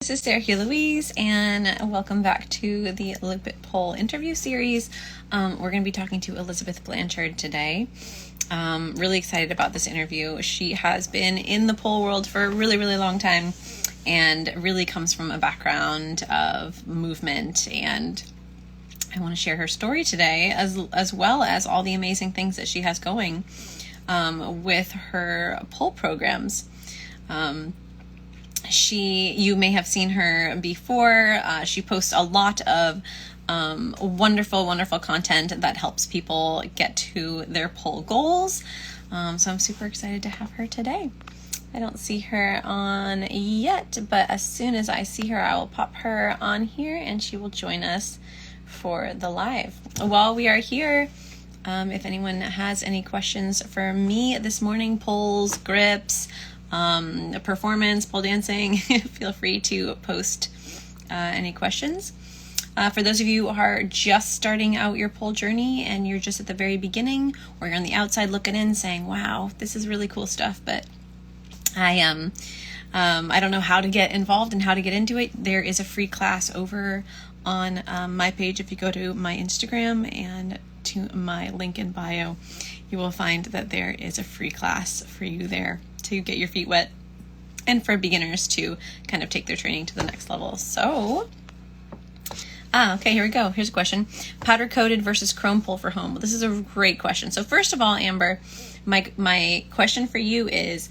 This is Sergia Louise, and welcome back to the Lupit Poll interview series. We're going to be talking to Elizabeth Blanchard today. Really excited about this interview. She has been in the pole world for a really, really long time and really comes from a background of movement, and I want to share her story today as well as all the amazing things that she has going with her pole programs. You may have seen her before. She posts a lot of wonderful, wonderful content that helps people get to their pole goals. So I'm super excited to have her today. I don't see her on yet, but as soon as I see her, I will pop her on here and she will join us for the live. While we are here, if anyone has any questions for me this morning, poles, grips, performance, pole dancing, feel free to post any questions. For those of you who are just starting out your pole journey and you're just at the very beginning, or you're on the outside looking in saying, wow, this is really cool stuff, but I don't know how to get involved and how to get into it, there is a free class over on my page. If you go to my Instagram and to my link in bio, you will find that there is a free class for you there to get your feet wet and for beginners to kind of take their training to the next level. So, okay, here we go. Here's a question. Powder coated versus chrome pole for home. Well, this is a great question. So first of all, Amber, my question for you is,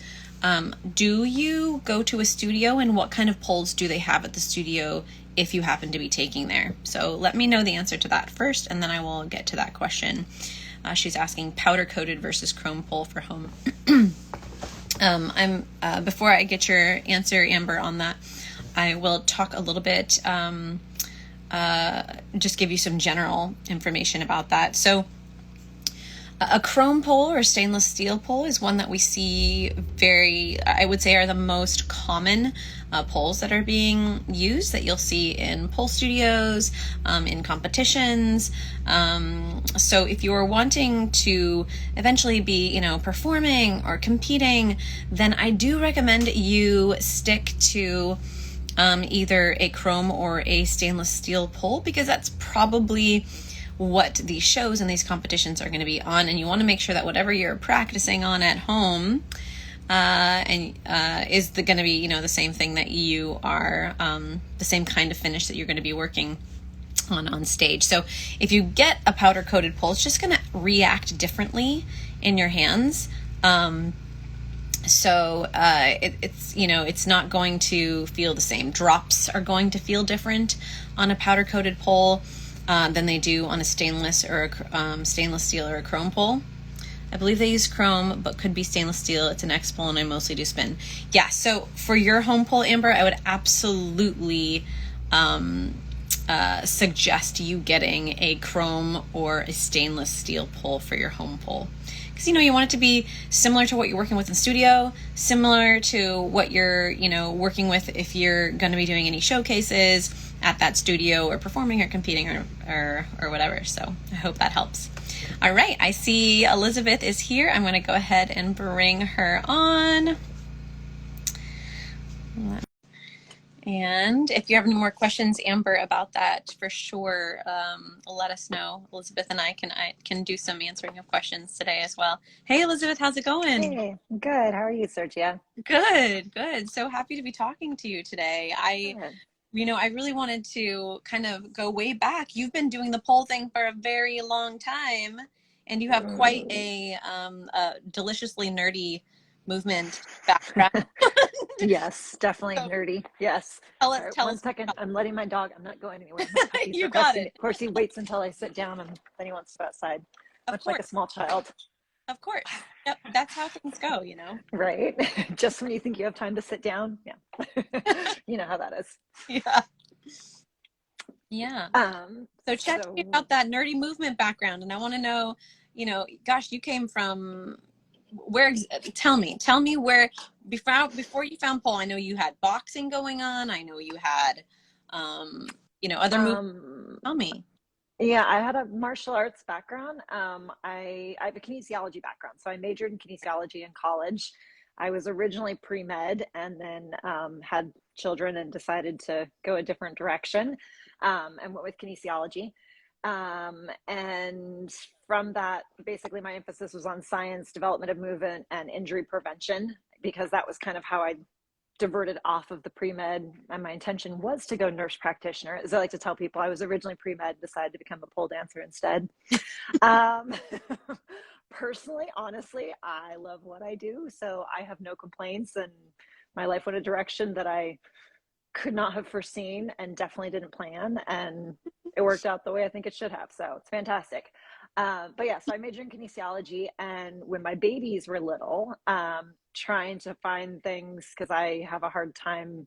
do you go to a studio, and what kind of poles do they have at the studio if you happen to be taking there? So let me know the answer to that first, and then I will get to that question. She's asking powder coated versus chrome pole for home. Before I get your answer, Amber, on that, I will talk a little bit, just give you some general information about that. So a chrome pole or stainless steel pole is one that we see I would say are the most common poles that are being used, that you'll see in pole studios, in competitions. So if you're wanting to eventually be, performing or competing, then I do recommend you stick to either a chrome or a stainless steel pole, because that's probably what these shows and these competitions are going to be on. And you want to make sure that whatever you're practicing on at home is going to be, the same thing that you are, the same kind of finish that you're going to be working on stage. So if you get a powder coated pole, it's just going to react differently in your hands. It's not going to feel the same. Drops are going to feel different on a powder coated pole than they do on a stainless or a stainless steel or a chrome pole. I believe they use chrome, but could be stainless steel. It's an X pole, and I mostly do spin. Yeah, so for your home pole, Amber, I would absolutely suggest you getting a chrome or a stainless steel pole for your home pole. Because, you want it to be similar to what you're working with in studio, similar to what you're, working with if you're going to be doing any showcases at that studio or performing or competing or whatever. So I hope that helps. All right, I see Elizabeth is here. I'm going to go ahead and bring her on. And if you have any more questions, Amber, about that, for sure, let us know. Elizabeth and I can do some answering of questions today as well. Hey, Elizabeth, how's it going? Hey, good. How are you, Sergia? Good. So happy to be talking to you today. Good. I really wanted to kind of go way back. You've been doing the pole thing for a very long time, and you have quite a deliciously nerdy movement background. Yes, definitely So nerdy. Yes. tell Sorry, us. one second. I'm letting my dog. I'm not going anywhere. My puppy's You got requesting. it. Of course, he waits until I sit down, and then he wants to go outside, Of much like a course. small child. Of course. Yep, that's how things go, Right. Just when you think you have time to sit down. Yeah. You know how that is. Yeah. Yeah. So chat to me about that nerdy movement background. And I want to know, gosh, you came from where? Tell me where, before you found pole, I know you had boxing going on. I know you had, other movements. Tell me. Yeah, I had a martial arts background. I have a kinesiology background. So I majored in kinesiology in college. I was originally pre-med and then had children and decided to go a different direction, and went with kinesiology. And from that, basically my emphasis was on science, development of movement, and injury prevention, because that was kind of how I diverted off of the pre-med, and my intention was to go nurse practitioner. As I like to tell people, I was originally pre-med, decided to become a pole dancer instead. Personally, honestly, I love what I do, so I have no complaints, and my life went a direction that I could not have foreseen and definitely didn't plan, and it worked out the way I think it should have, so it's fantastic. But yeah, so I majored in kinesiology, and when my babies were little, trying to find things, because I have a hard time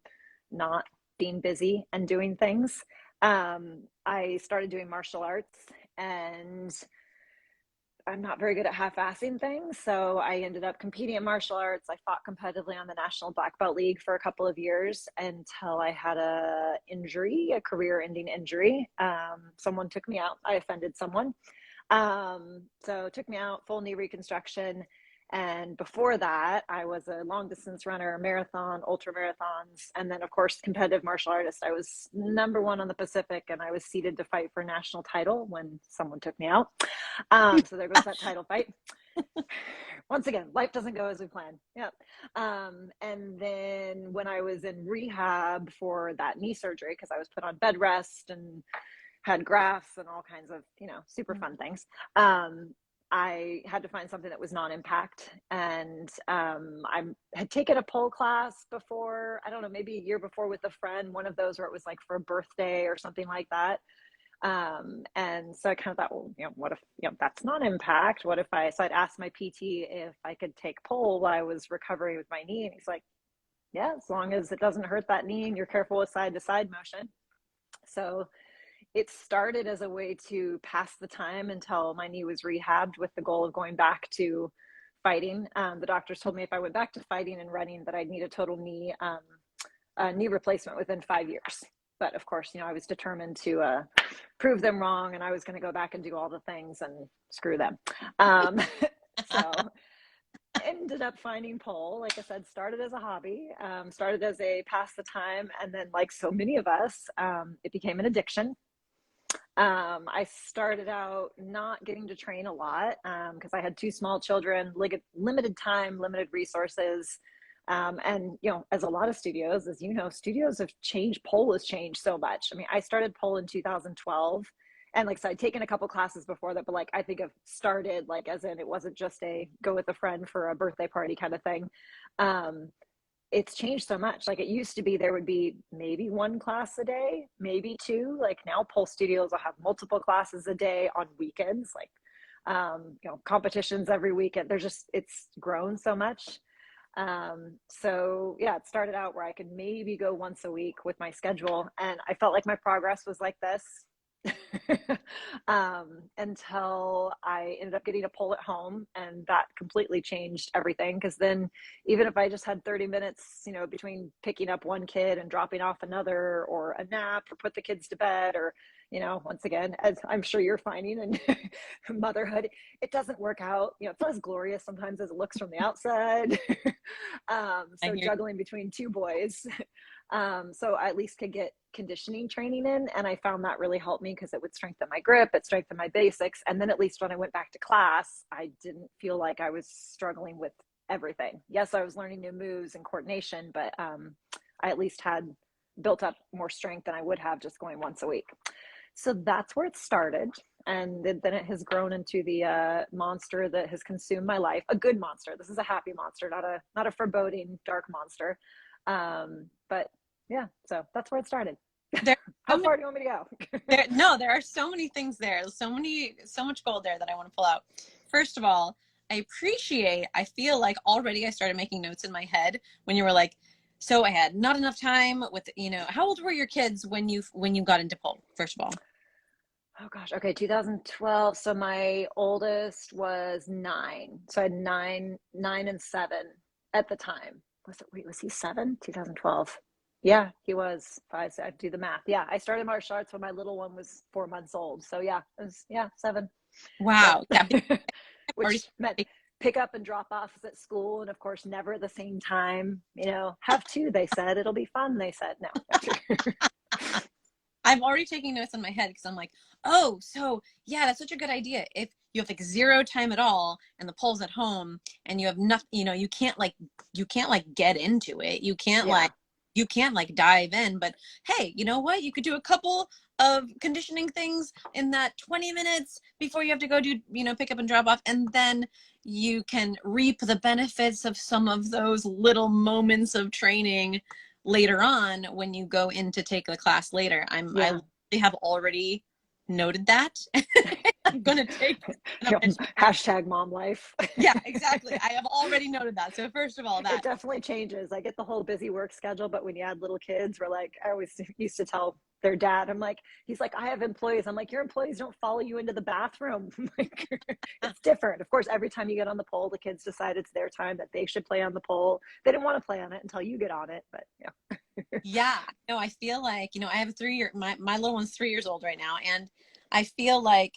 not being busy and doing things, I started doing martial arts, and I'm not very good at half-assing things, so I ended up competing in martial arts. I fought competitively on the National Black Belt League for a couple of years until I had a career-ending injury. Someone took me out. I offended someone. So took me out, full knee reconstruction. And before that, I was a long distance runner, marathon, ultra marathons, and then of course, competitive martial artist. I was number one on the Pacific, and I was seeded to fight for national title when someone took me out. So there goes that title fight. Once again, life doesn't go as we plan. Yep. And then when I was in rehab for that knee surgery, because I was put on bed rest and had grafts and all kinds of, super fun things. I had to find something that was non-impact, and I had taken a pole class before, I don't know, maybe a year before with a friend, one of those where it was like for a birthday or something like that. And so I kind of thought, well, what if, that's non-impact? What if so I'd asked my PT if I could take pole while I was recovering with my knee, and he's like, yeah, as long as it doesn't hurt that knee and you're careful with side to side motion. So it started as a way to pass the time until my knee was rehabbed, with the goal of going back to fighting. The doctors told me if I went back to fighting and running that I'd need a total knee replacement within 5 years. But of course, I was determined to prove them wrong, and I was going to go back and do all the things and screw them. So ended up finding pole. Like I said, started as a hobby, started as a pass the time, and then, like so many of us, it became an addiction. I started out not getting to train a lot because I had two small children, limited time, limited resources. And, as a lot of studios, as studios have changed, pole has changed so much. I mean, I started pole in 2012. And like I said, I'd taken a couple classes before that, but like, I think I've started like, as in, it wasn't just a go with a friend for a birthday party kind of thing. It's changed so much. Like it used to be, there would be maybe one class a day, maybe two. Like now pole studios will have multiple classes a day on weekends, like, competitions every weekend. It's grown so much. So yeah, it started out where I could maybe go once a week with my schedule. And I felt like my progress was like this. Until I ended up getting a pole at home, and that completely changed everything. Because then, even if I just had 30 minutes, between picking up one kid and dropping off another, or a nap, or put the kids to bed, or once again, as I'm sure you're finding in motherhood, it doesn't work out. It's not as glorious sometimes as it looks from the outside. So juggling between two boys. So I at least could get conditioning training in, and I found that really helped me because it would strengthen my grip, it strengthened my basics, and then at least when I went back to class, I didn't feel like I was struggling with everything. Yes, I was learning new moves and coordination, but I at least had built up more strength than I would have just going once a week. So that's where it started, and then it has grown into the monster that has consumed my life. A good monster. This is a happy monster, not a foreboding dark monster. But yeah, so that's where it started. How far do you want me to go? There are so many things there. So much gold there that I want to pull out. First of all, I feel like already I started making notes in my head when you were like, so I had not enough time with, how old were your kids when you got into pole, first of all? Oh gosh. Okay. 2012. So my oldest was 9. So I had 9 and 7 at the time. Was he 7? 2012. Yeah, he was 5. So I do the math. Yeah. I started martial arts when my little one was 4 months old. So yeah, it was, 7. Wow. Which meant pick up and drop offs at school, and of course never at the same time. Have two, they said. It'll be fun, they said. No. I'm already taking notes in my head because I'm like, oh, so yeah, that's such a good idea. If you have like zero time at all and the pole's at home and you have nothing, you can't like get into it. You can't like dive in, but hey, you know what? You could do a couple of conditioning things in that 20 minutes before you have to go do, pick up and drop off. And then you can reap the benefits of some of those little moments of training later on when you go in to take the class later. I have already noted that. I'm going to take hashtag mom life. Yeah, exactly. I have already noted that. So first of all, that it definitely changes. I get the whole busy work schedule, but when you add little kids, we're like, I always used to tell their dad, he's like, I have employees. I'm like, your employees don't follow you into the bathroom. It's different. Of course, every time you get on the pole, the kids decide it's their time, that they should play on the pole. They didn't want to play on it until you get on it, but yeah. Yeah, no, I feel like, I have a 3-year, my little one's 3 years old right now. And I feel like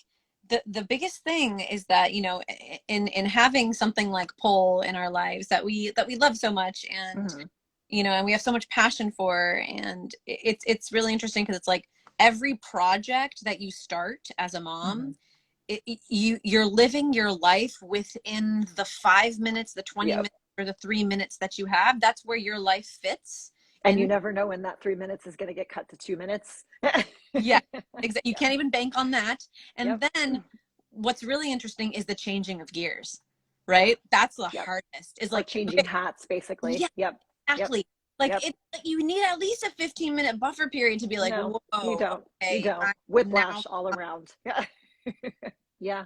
the biggest thing is that, in having something like pole in our lives that we love so much, and, and we have so much passion for, and it's really interesting because it's like every project that you start as a mom, you're living your life within the 5 minutes, the 20 minutes, or the 3 minutes that you have. That's where your life fits. And you never know when that 3 minutes is going to get cut to 2 minutes. Yeah, exactly. You can't even bank on that. And then what's really interesting is the changing of gears, right? That's the hardest. Is like changing hats, basically. Yeah, exactly. Like you need at least a 15-minute buffer period to be like, no, whoa, you don't. Okay, you don't. Whiplash all around. Yeah. Yeah.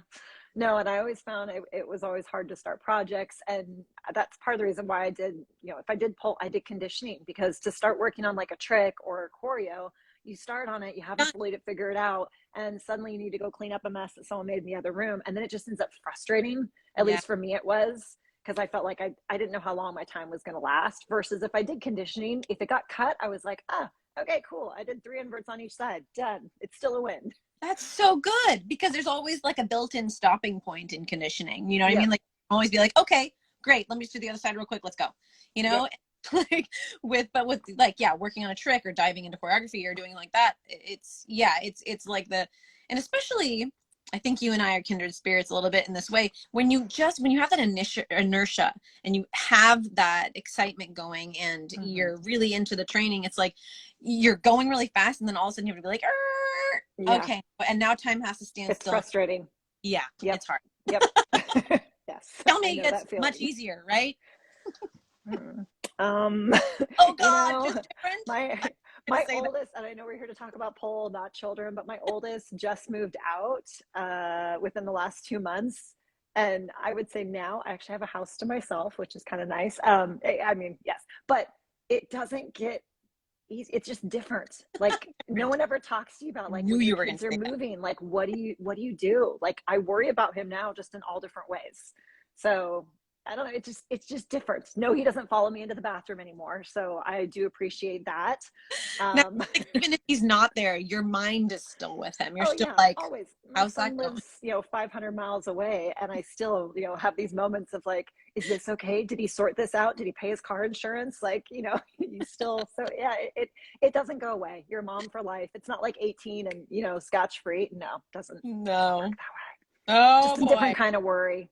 No, and I always found it was always hard to start projects. And that's part of the reason why I did, if I did pole, I did conditioning, because to start working on like a trick or a choreo, you start on it, you haven't fully figured it out, and suddenly you need to go clean up a mess that someone made in the other room. And then it just ends up frustrating. At least for me, it was, because I felt like I didn't know how long my time was going to last, versus if I did conditioning, if it got cut, I was like, okay, cool. I did 3 inverts on each side. Done. It's still a win. That's so good, because there's always like a built-in stopping point in conditioning. You know what I mean? Like always be like, okay, great. Let me just do the other side real quick. Let's go. Like with working on a trick or diving into choreography or doing like that. It's like and especially I think you and I are kindred spirits a little bit in this way. When you have that inertia and you have that excitement going and you're really into the training, it's like you're going really fast, and then all of a sudden you have to be like, okay, and now time has to stand still. It's frustrating. Yeah, it's hard. Yep. Yes. Tell me it gets much easier, right? Oh God, just different. My oldest, and I know we're here to talk about pole, not children, but my oldest just moved out within the last 2 months. And I would say now I actually have a house to myself, which is kind of nice. I mean, yes, but it doesn't get easy. It's just different. Like no one ever talks to you about like when your kids are moving, like what do you do? Like I worry about him now just in all different ways. So I don't know. It's just different. No, he doesn't follow me into the bathroom anymore. So I do appreciate that. Now, even if he's not there, your mind is still with him. You're still like, always. My son lives, 500 miles away, and I still, have these moments of like, is this okay? Did he sort this out? Did he pay his car insurance? Like, you still, so yeah, it doesn't go away. You're a mom for life. It's not like 18 and, scotch free. No, it doesn't work that way. Oh, just a different kind of worry.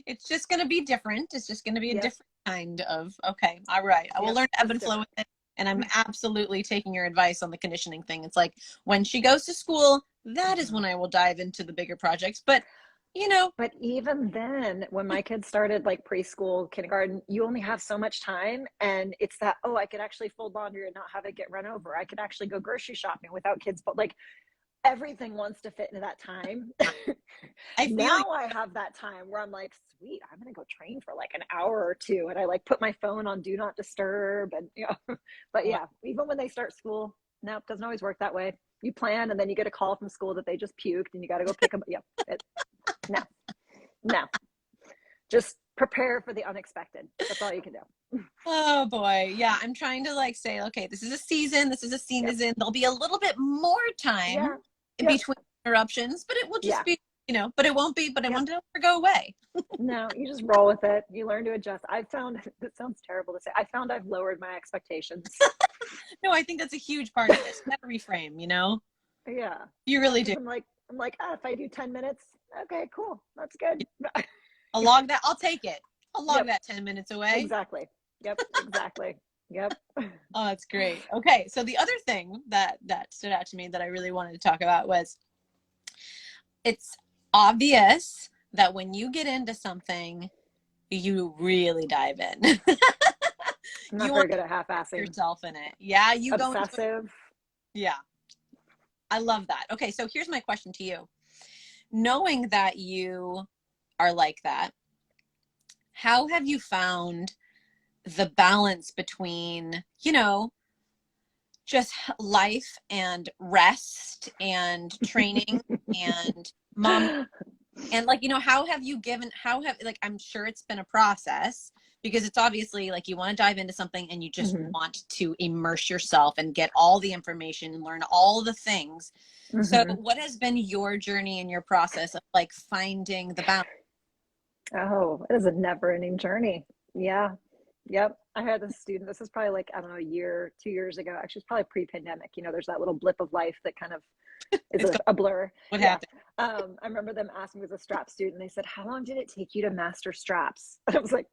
It's just going to be different. It's just going to be a different kind of, okay, all right. I will learn to ebb and flow with it. And I'm absolutely taking your advice on the conditioning thing. It's like when she goes to school, that is when I will dive into the bigger projects. But, But even then, when my kids started like preschool, kindergarten, you only have so much time. And it's that, I could actually fold laundry and not have it get run over. I could actually go grocery shopping without kids. But like, everything wants to fit into that time. I have that time where I'm like, sweet, I'm gonna go train for like an hour or two, and I like put my phone on do not disturb, and but yeah, even when they start school, no, it doesn't always work that way. You plan, and then you get a call from school that they just puked, and you got to go pick them up. No, just prepare for the unexpected. That's all you can do. Oh boy. Yeah. I'm trying to like say, okay, this is a season. There'll be a little bit more time in between interruptions, but it will just be but it won't be, but it Yep. won't ever go away. No, you just roll with it. You learn to adjust. I found, it sounds terrible to say, I found I've lowered my expectations. No, I think that's a huge part of this. You gotta reframe, Yeah. you Yeah. really do. Cause I'm like, if I do 10 minutes, okay, cool. That's good. I'll take it. I'll log Yep. that 10 minutes away. Exactly. Yep. Exactly. Yep. Oh, that's great. Okay, so the other thing that stood out to me that I really wanted to talk about was, it's obvious that when you get into something, you really dive in. I'm not You very want good at half-assing. yourself in it. Yeah, you go into it. Obsessive. Yeah, I love that. Okay, so here's my question to you. Knowing that you are like that, how have you found the balance between, just life and rest and training and mom, and like, how have, I'm sure it's been a process, because it's obviously like you want to dive into something and you just Hmm. want to immerse yourself and get all the information and learn all the things. So Hmm. what has been your journey and your process of like finding the balance? Oh, it is a never-ending journey. Yeah. Yep. I had a student, this is probably like, I don't know, a year, 2 years ago. Actually, it's probably pre-pandemic. There's that little blip of life that kind of is It's a blur. what Yeah. happened? I remember them asking me as a strap student, they said, how long did it take you to master straps? I was like,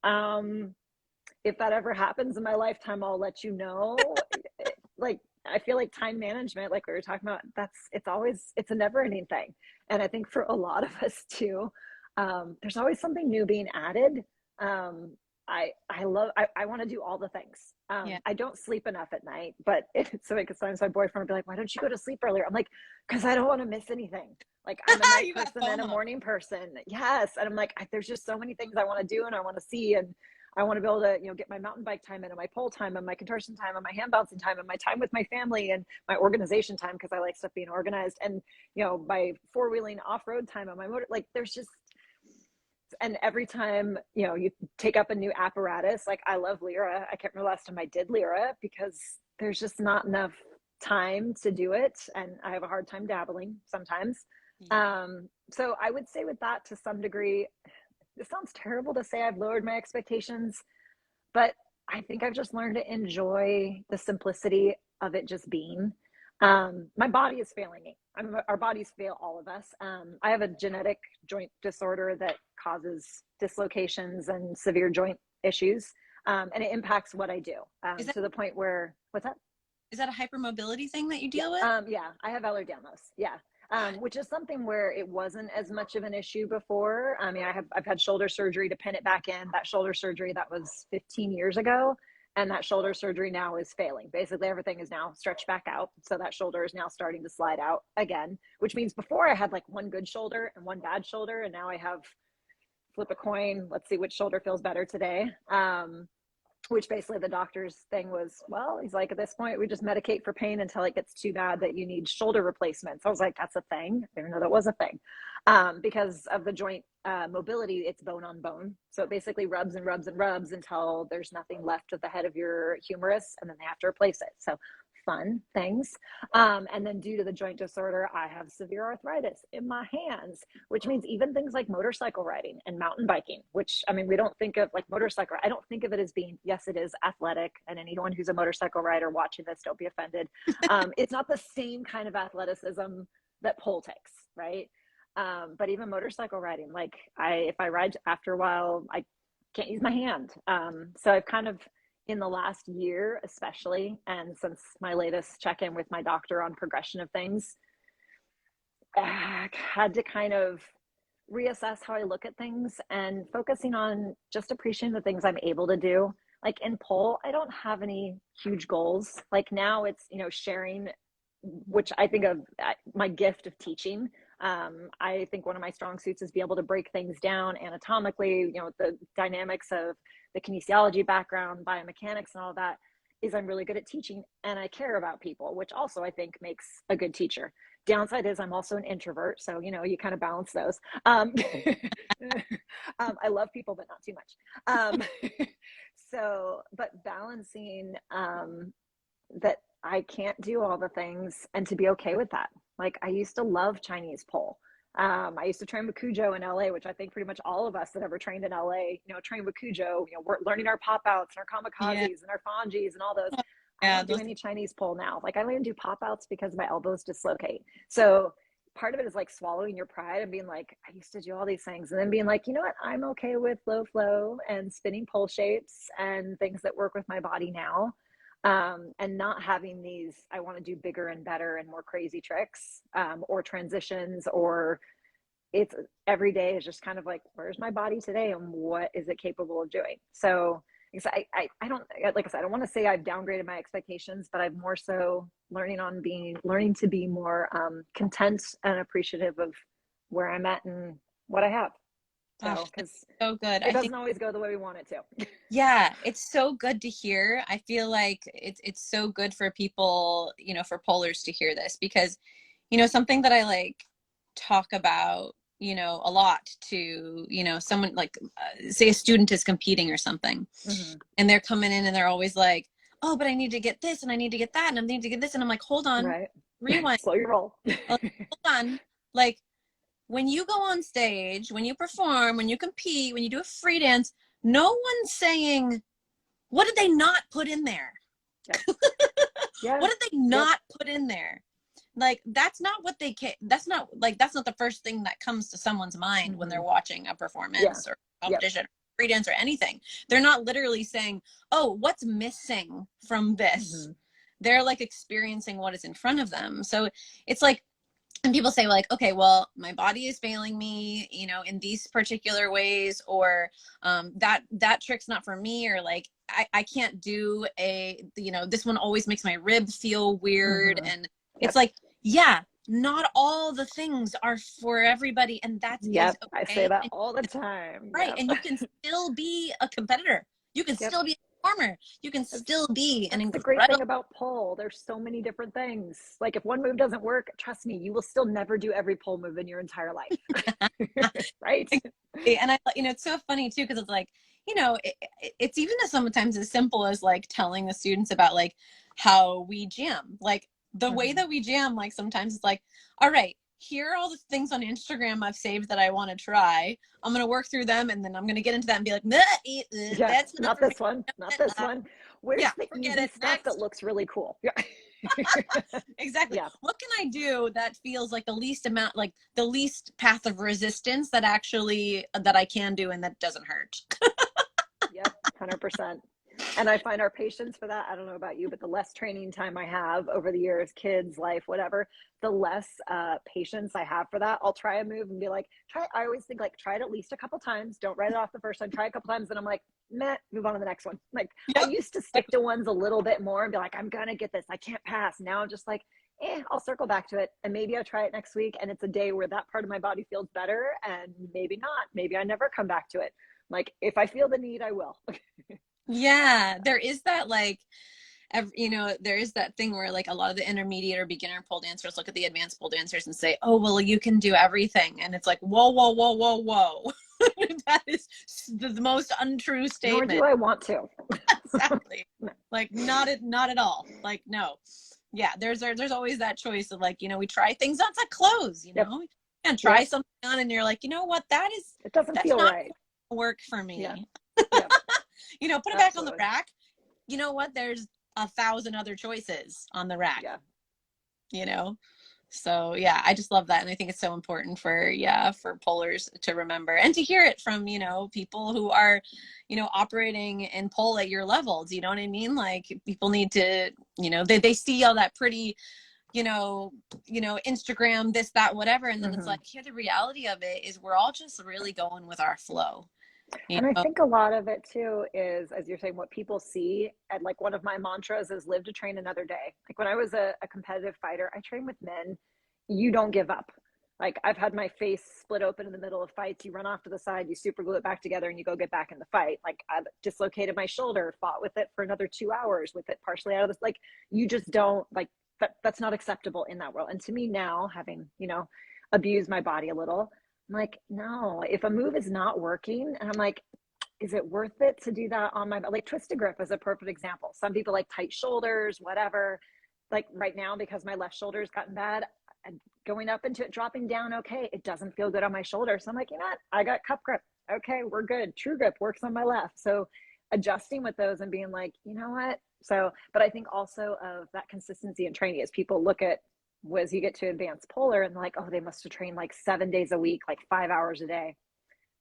um, if that ever happens in my lifetime, I'll let you know. Like, I feel like time management, like we were talking about, it's a never ending thing. And I think for a lot of us too, there's always something new being added. Um, I want to do all the things. Yeah. I don't sleep enough at night, but so like sometimes my boyfriend would be like, why don't you go to sleep earlier? I'm like, because I don't want to miss anything. Like I'm a night You got person and a FOMO. morning person. Yes. And I'm like, there's just so many things I want to do and I want to see. And I want to be able to, get my mountain bike time in and my pole time and my contortion time and my hand bouncing time and my time with my family and my organization time because I like stuff being organized and, my four-wheeling off-road time on my motor. Like there's just, and every time, you take up a new apparatus, like I love Lyra. I can't remember the last time I did Lyra because there's just not enough time to do it. And I have a hard time dabbling sometimes. Yeah. So I would say with that to some degree, it sounds terrible to say I've lowered my expectations, but I think I've just learned to enjoy the simplicity of it just being. My body is failing me. Our bodies fail all of us. I have a genetic joint disorder that causes dislocations and severe joint issues, and it impacts what I do Is that to the point where, what's that? is that a hypermobility thing that you Yeah. deal with? Yeah, I have Ehlers-Danlos. Yeah. Which is something where it wasn't as much of an issue before. I mean, I've had shoulder surgery to pin it back in. That shoulder surgery that was 15 years ago, and that shoulder surgery now is failing. Basically, everything is now stretched back out, so that shoulder is now starting to slide out again. Which means before I had like one good shoulder and one bad shoulder, and now I have flip a coin. Let's see which shoulder feels better today. Which basically the doctor's thing was, well, he's like, at this point, we just medicate for pain until it gets too bad that you need shoulder replacements. I was like, that's a thing. I didn't know that was a thing. Because of the joint mobility, it's bone on bone. So it basically rubs and rubs and rubs until there's nothing left at the head of your humerus, and then they have to replace it. So fun things. And then due to the joint disorder, I have severe arthritis in my hands, which means even things like motorcycle riding and mountain biking, which I mean, we don't think of like motorcycle. I don't think of it as being, yes, it is athletic. And anyone who's a motorcycle rider watching this, don't be offended. It's not the same kind of athleticism that pole takes, right? But even motorcycle riding, like if I ride after a while, I can't use my hand. So I've kind of, in the last year, especially, and since my latest check in with my doctor on progression of things, had to kind of reassess how I look at things and focusing on just appreciating the things I'm able to do. Like in pole, I don't have any huge goals. Like now it's, sharing, which I think of my gift of teaching. I think one of my strong suits is be able to break things down anatomically, the dynamics of the kinesiology background, biomechanics, and all that is I'm really good at teaching and I care about people, which also I think makes a good teacher. Downside is I'm also an introvert. So, you kind of balance those. I love people, but not too much. But balancing that I can't do all the things and to be okay with that. Like I used to love Chinese pole. I used to train with Cujo in LA, which I think pretty much all of us that ever trained in LA, trained with Cujo. We're learning our pop outs and our Yeah. kamikazes and our fongies and all those. I Yeah. don't do Those, any Chinese pole now. Like I don't even do pop outs because my elbows dislocate. So part of it is like swallowing your pride and being like, I used to do all these things, and then being like, you know what, I'm okay with low flow and spinning pole shapes and things that work with my body now. And not having these, I want to do bigger and better and more crazy tricks, or transitions, or it's every day is just kind of like, where's my body today and what is it capable of doing? So I don't, like I said, I don't want to say I've downgraded my expectations, but I'm more so learning to be more content and appreciative of where I'm at and what I have. oh, So, that's because so good. it I think, doesn't always go the way we want it to. yeah, it's so good to hear. I feel like it's so good for people, for polars to hear this because, something that I like talk about, a lot to, someone like, say a student is competing or something, Mm-hmm. and they're coming in and they're always like, oh, but I need to get this and I need to get that and I need to get this. And I'm like, hold on, Right. rewind, Slow your roll. hold on. Like, when you go on stage, when you perform, when you compete, when you do a free dance, no one's saying, what did they not put in there? Yep. Yeah. What did they Yep. not put in there? Like, that's not what that's not the first thing that comes to someone's mind when they're Mm-hmm. watching a Yeah. performance or Yep. competition, or free dance or anything. They're not literally saying, oh, what's missing from this? Mm-hmm. They're like experiencing what is in front of them. So it's like, and people say like, okay, well, my body is failing me, in these particular ways, or that trick's not for me, or like I can't do this one always makes my rib feel weird. Mm-hmm. And it's Yep. like, yeah, not all the things are for everybody, and that is Yep. I say okay. that And, all the time. right. Yep. And you can still be a competitor. You can Yep. still be a performer. You can That's still be an that's the great incredible. thing about pole. There's so many different things. Like if one move doesn't work, trust me, you will still never do every pole move in your entire life. Right? And it's so funny too, because it's like, it's even sometimes as simple as like telling the students about like how we jam, like the way Mm-hmm. that we jam. Like sometimes it's like, all right, here are all the things on Instagram I've saved that I want to try. I'm going to work through them, and then I'm going to get into that and be like, nah, Yeah, that's not not for me. this one. Not this one. Yeah, Where's the forget easy it. stuff that Next. looks really cool? Yeah. Exactly. Yeah. What can I do that feels like the least amount, like the least path of resistance that actually that I can do and that doesn't hurt? Yep. 100%. And I find our patience for that. I don't know about you, but the less training time I have over the years, kids, life, whatever, the less patience I have for that. I'll try a move and be like, try. I always think like, try it at least a couple times. Don't write it off the first time. Try a couple times, and I'm like, meh, move on to the next one. Like I Yep. used to stick to ones a little bit more and be like, I'm gonna get this. I can't pass. Now I'm just like, I'll circle back to it, and maybe I'll try it next week. And it's a day where that part of my body feels better, and maybe not. Maybe I never come back to it. Like if I feel the need, I will. Yeah, there is that like, there is that thing where like a lot of the intermediate or beginner pole dancers look at the advanced pole dancers and say, oh, well, you can do everything. And it's like, whoa, whoa, whoa, whoa, whoa. That is the most untrue Nor do statement. I want to. Exactly. Like not at all. Like, no. Yeah, there's always that choice of like, we try things on, it's like clothes, Yep. and try Yep. something on and you're like, you know what, It doesn't that's feel not right. work for me. Yeah. Yep. Put it back on the Absolutely. rack. You know what? There's 1,000 other choices on the rack. Yeah. You know? So yeah, I just love that. And I think it's so important for polars to remember and to hear it from, people who are, operating in pole at your levels. You know what I mean? Like people need to, they see all that pretty, Instagram, this, that, whatever. And then it's Mm-hmm. like, here, the reality of it is we're all just really going with our flow. You And I know? think a lot of it too is, as you're saying, what people see. And like one of my mantras is live to train another day. Like when I was a competitive fighter, I train with men. You don't give up. Like I've had my face split open in the middle of fights. You run off to the side, you super glue it back together, and you go get back in the fight. Like I've dislocated my shoulder, fought with it for another 2 hours with it partially out of this. Like you just don't like that. That's not acceptable in that world. And to me now, having abused my body a little, I'm like, no, if a move is not working, and I'm like, is it worth it to do that on my, like twisted grip is a perfect example. Some people like tight shoulders, whatever. Like right now, because my left shoulder's gotten bad, going up into it, dropping down. Okay. It doesn't feel good on my shoulder. So I'm like, you know what? I got cup grip. Okay. We're good. True grip works on my left. So adjusting with those and being like, you know what? So, but I think also of that consistency in training as people look at, as you get to advanced polar and like, oh, they must have trained like 7 days a week, like 5 hours a day.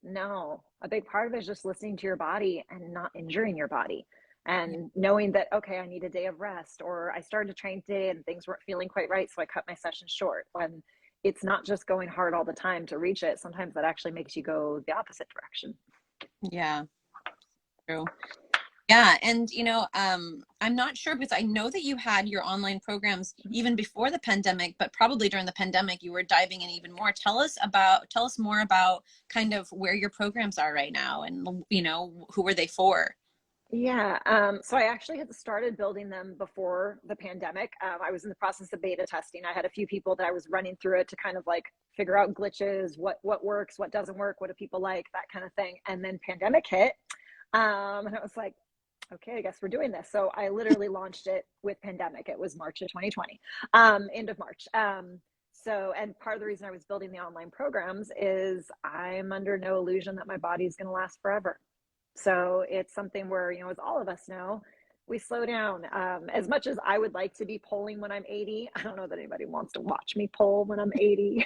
No, a big part of it is just listening to your body and not injuring your body and knowing that, okay, I need a day of rest, or I started to train today and things weren't feeling quite right. So I cut my session short. When it's not just going hard all the time to reach it. Sometimes that actually makes you go the opposite direction. Yeah, true. Yeah. And, I'm not sure because I know that you had your online programs even before the pandemic, but probably during the pandemic, you were diving in even more. Tell us more about kind of where your programs are right now and, who were they for? Yeah, so I actually had started building them before the pandemic. I was in the process of beta testing. I had a few people that I was running through it to kind of like figure out glitches, what works, what doesn't work, what do people like, that kind of thing. And then pandemic hit, and I was like, okay, I guess we're doing this. So I literally launched it with pandemic. It was March of 2020, end of March. So, and part of the reason I was building the online programs is I'm under no illusion that my body is going to last forever. So it's something where, as all of us know, we slow down. As much as I would like to be polling when I'm 80, I don't know that anybody wants to watch me poll when I'm 80,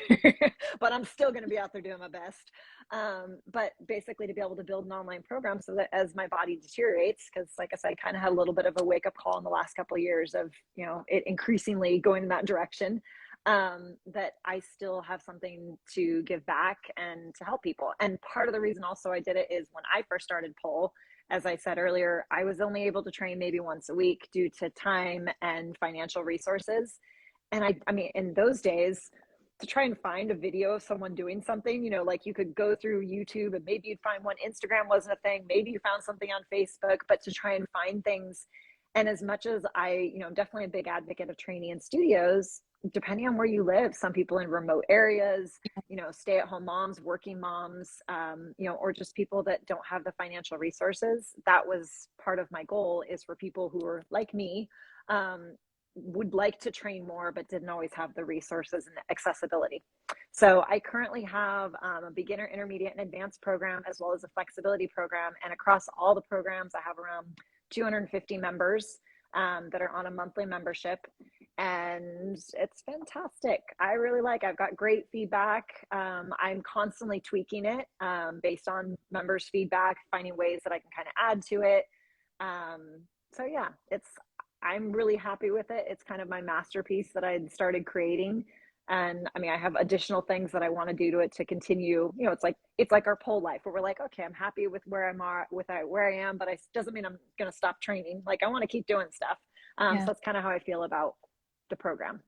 but I'm still going to be out there doing my best. But basically to be able to build an online program so that as my body deteriorates, because like I said, I kind of had a little bit of a wake up call in the last couple of years of, it increasingly going in that direction. That I still have something to give back and to help people. And part of the reason also I did it is when I first started pole, as I said earlier, I was only able to train maybe once a week due to time and financial resources. And I mean, in those days, to try and find a video of someone doing something, like you could go through YouTube and maybe you'd find one. Instagram wasn't a thing. Maybe you found something on Facebook, but to try and find things. And as much as I, I'm definitely a big advocate of training in studios, depending on where you live, some people in remote areas, stay-at-home moms, working moms, or just people that don't have the financial resources. That was part of my goal, is for people who are like me, would like to train more, but didn't always have the resources and the accessibility. So I currently have a beginner, intermediate, and advanced program, as well as a flexibility program. And across all the programs, I have around 250 members that are on a monthly membership. And it's fantastic. I've got great feedback. I'm constantly tweaking it based on members' feedback, finding ways that I can kind of add to it. So yeah, I'm really happy with it. It's kind of my masterpiece that I had started creating. And I mean, I have additional things that I want to do to it to continue. It's like our pole life where we're like, okay, I'm happy with where where I am, but it doesn't mean I'm going to stop training. Like I want to keep doing stuff. So that's kind of how I feel about the program.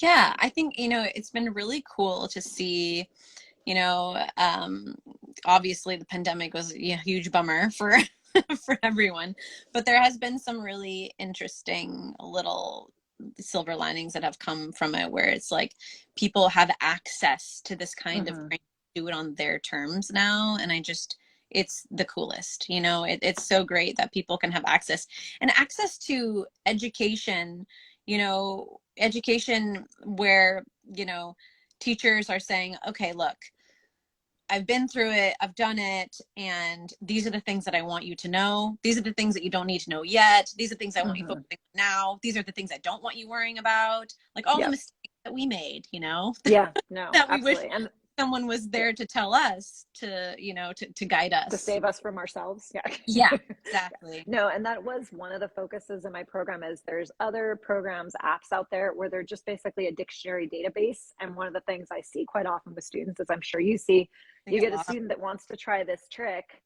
Yeah, I think, it's been really cool to see, obviously the pandemic was a huge bummer for for everyone, but there has been some really interesting little silver linings that have come from it, where it's like people have access to this kind of training, do it on their terms now. And it's the coolest, it's so great that people can have access to education, education where, teachers are saying, okay, look, I've been through it, I've done it, and these are the things that I want you to know. These are the things that you don't need to know yet. These are things I want you focusing on now. These are the things I don't want you worrying about. Like all the mistakes that we made, Yeah, no, that we absolutely. wish And someone was there to tell us, to guide us. to save us from ourselves. Yeah. Yeah, exactly. No, and that was one of the focuses of my program. Is there's other programs, apps out there where they're just basically a dictionary database. And one of the things I see quite often with students, as I'm sure you see, you get a student that wants to try this trick,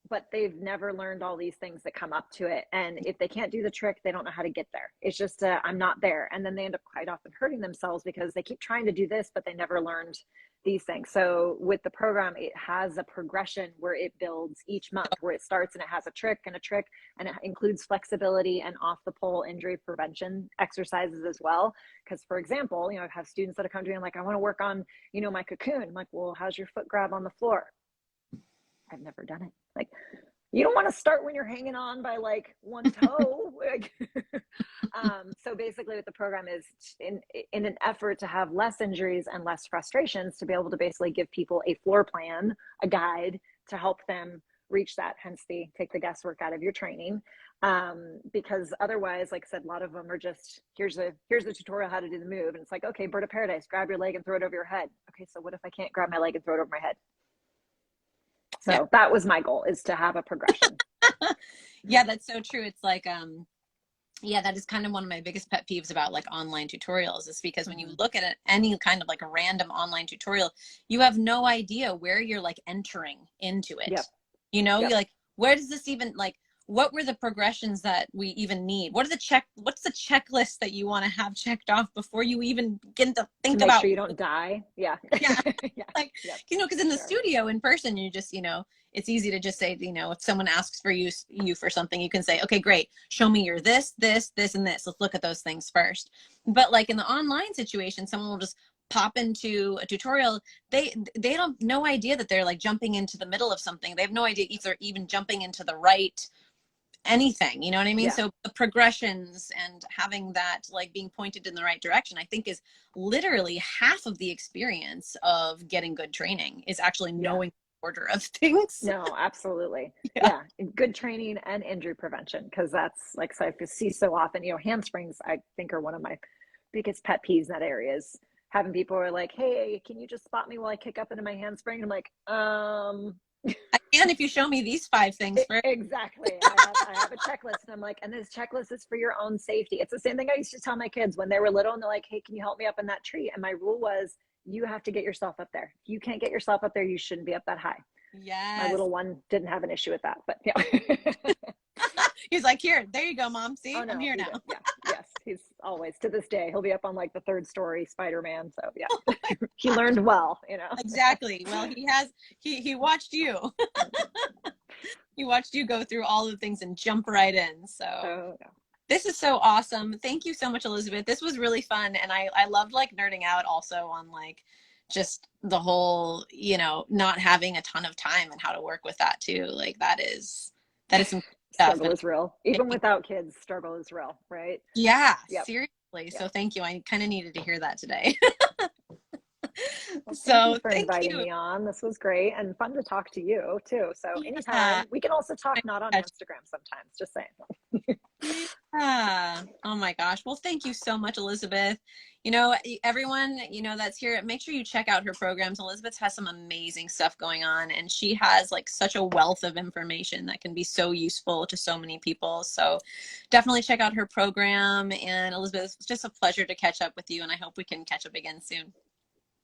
but they've never learned all these things that come up to it. And if they can't do the trick, they don't know how to get there. It's just, I'm not there. And then they end up quite often hurting themselves because they keep trying to do this, but they never learned these things. So with the program, it has a progression where it builds each month, where it starts and it has a trick, and it includes flexibility and off the pole injury prevention exercises as well. Because for example, I have students that have come to me and like, I want to work on, my cocoon. I'm like, well, how's your foot grab on the floor? I've never done it. Like, you don't want to start when you're hanging on by like one toe. So basically what the program is, in an effort to have less injuries and less frustrations, to be able to basically give people a floor plan, a guide to help them reach that, hence the take the guesswork out of your training. Because otherwise, like I said, a lot of them are just, here's the tutorial how to do the move. And it's like, okay, bird of paradise, grab your leg and throw it over your head. Okay, so what if I can't grab my leg and throw it over my head? So that was my goal, is to have a progression. Yeah, that's so true. It's like, yeah, that is kind of one of my biggest pet peeves about like online tutorials, is because when you look at any kind of like a random online tutorial, you have no idea where you're like entering into it. Yep. You know, you're like, where does this even, like, what were the progressions that we even need? What's the checklist that you want to have checked off before you even begin to think to make about sure you don't die? Yeah. Like, you know, because in the studio, in person, you just, you know, it's easy to just say, you know, if someone asks for you for something, you can say, okay, great, show me your this, and this. Let's look at those things first. But like in the online situation, someone will just pop into a tutorial. They don't, no idea that they're like jumping into the middle of something. They have no idea if they're even jumping into the right anything, you know what I mean? So the progressions and having that like being pointed in the right direction, I think, is literally half of the experience of getting good training, is actually knowing the order of things. No, absolutely. Yeah. Good training and injury prevention, because that's, like, so I see so often, you know, hamstrings, I think, are one of my biggest pet peeves in that area, is having people who are like, hey, can you just spot me while I kick up into my handspring? And I'm like, I can if you show me these 5 things first. Exactly. I have a checklist, and I'm like, and this checklist is for your own safety. It's the same thing I used to tell my kids when they were little, and they're like, hey, can you help me up in that tree? And my rule was, you have to get yourself up there. If you can't get yourself up there, you shouldn't be up that high. Yes. My little one didn't have an issue with that, but yeah. He's like, here, there you go, Mom. See, I'm here now. Yes, he's always, to this day, he'll be up on like the 3rd story Spider-Man. So yeah, he learned well, you know. Exactly. Well, he watched you. He watched you go through all the things and jump right in. So this is so awesome. Thank you so much, Elizabeth. This was really fun. And I loved like nerding out also on like just the whole, you know, not having a ton of time and how to work with that too. Like that is some struggle is real. Even without kids, struggle is real, right? Yeah, seriously. So thank you. I kind of needed to hear that today. Well, so thank you for inviting me on. This was great and fun to talk to you too. So anytime, we can also talk not on Instagram sometimes, just saying. Oh my gosh. Well, thank you so much, Elizabeth. You know, everyone, you know, that's here, make sure you check out her programs. Elizabeth has some amazing stuff going on, and she has like such a wealth of information that can be so useful to so many people. So definitely check out her program. And Elizabeth, it's just a pleasure to catch up with you, and I hope we can catch up again soon.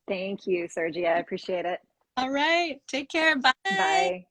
Thank you, Sergia. I appreciate it. All right. Take care. Bye. Bye.